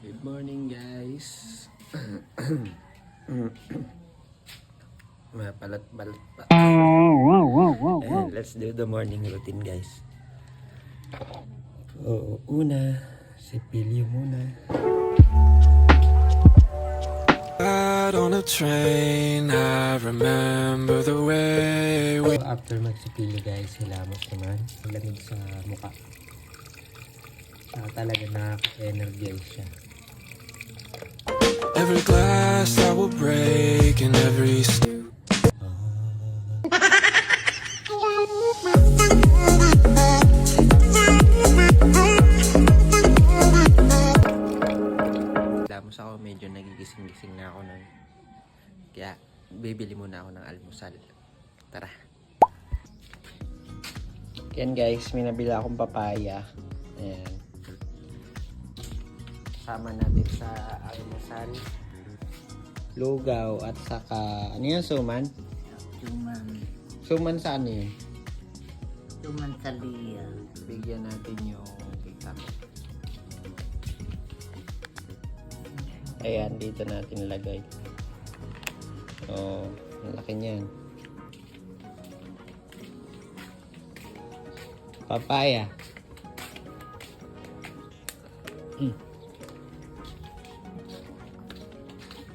Good morning, guys. Mapalat-balat pa. Ayan, let's do the morning routine, guys. Una, sipilyo muna. On a train, I remember the way we... So, after magsipilyo, guys, hilamos naman. Malamig sa mukha. Talaga nakaka-energize siya. Every glass I will break and every... Hilamos ako, medyo nagigising-gising na ako nun. Kaya, bibili muna ako ng almusal. Tara. Yan, guys, may nabila akong papaya. Ayan. Sama natin sa almusal. Lugaw at saka, ano yan, suman? Suman. Suman saan yun? Suman sa liya. Bigyan natin yung kita. Ayan, dito natin lagay. So, ang laki niyan. Papaya.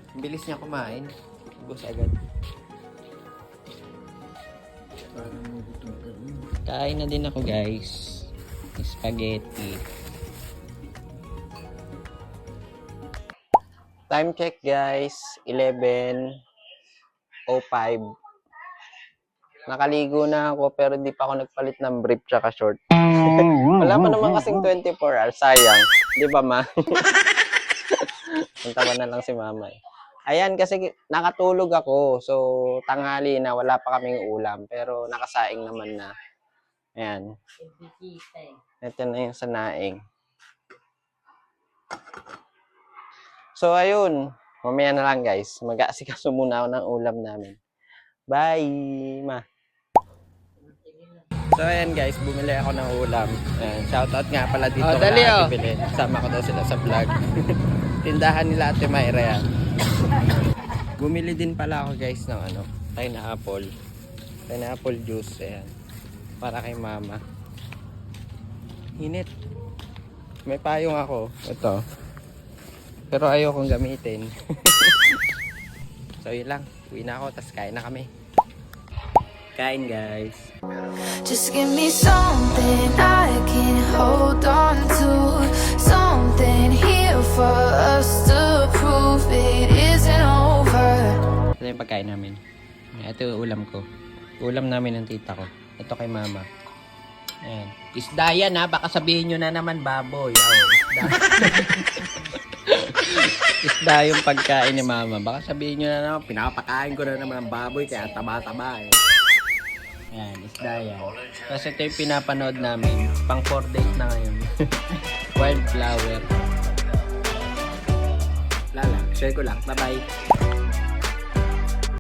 Ang bilis niya kumain. Ubus agad. Parang magutom ka rin. Kain na din ako, guys. Spaghetti. Time check, guys. 11:05. Nakaligo na ako pero hindi pa ako nagpalit ng brief tsaka short. Wala pa naman kasing 24 hours. Sayang. Di ba, ma? Punta ko na lang si mama eh. Ayan, kasi nakatulog ako. So, tanghali na. Wala pa kaming ulam. Pero nakasaing naman na. Ayan. Ito na yung sanaing. So, ayun. Mamaya na lang, guys. Mag-aasikaso muna ako ng ulam namin. Bye, ma. So, ayan, guys. Bumili ako ng ulam. Ayan. Shoutout nga pala dito. dali, Ate Belen. Sama ko daw sila sa vlog. Tindahan nila Ate Mayra yan. Bumili din pala ako, guys, ng ano, pineapple. Pineapple juice. Ayan. Para kay mama. Init. May payong ako. Ito. Pero ayokong gamitin. So, yun lang. Uwi na ako, tas kain na kami. Kain, guys. Just give me something I can hold on to, something here for us to prove it isn't over. Ito yung pagkain namin. Ito yung ulam ko. Ulam namin ng tita ko. Ito kay mama. Ayan. Isda yan, ha. Baka sabihin nyo na naman baboy. Oh, isda. Isda yung pagkain ni mama. Baka sabihin nyo na naman, pinapakain ko na naman ng baboy kaya taba-taba eh. Ayan, isda yan. Kasi ito yung pinapanood namin. Pang 4 days na ngayon. Wildflower. Lala, share ko lang. Bye-bye.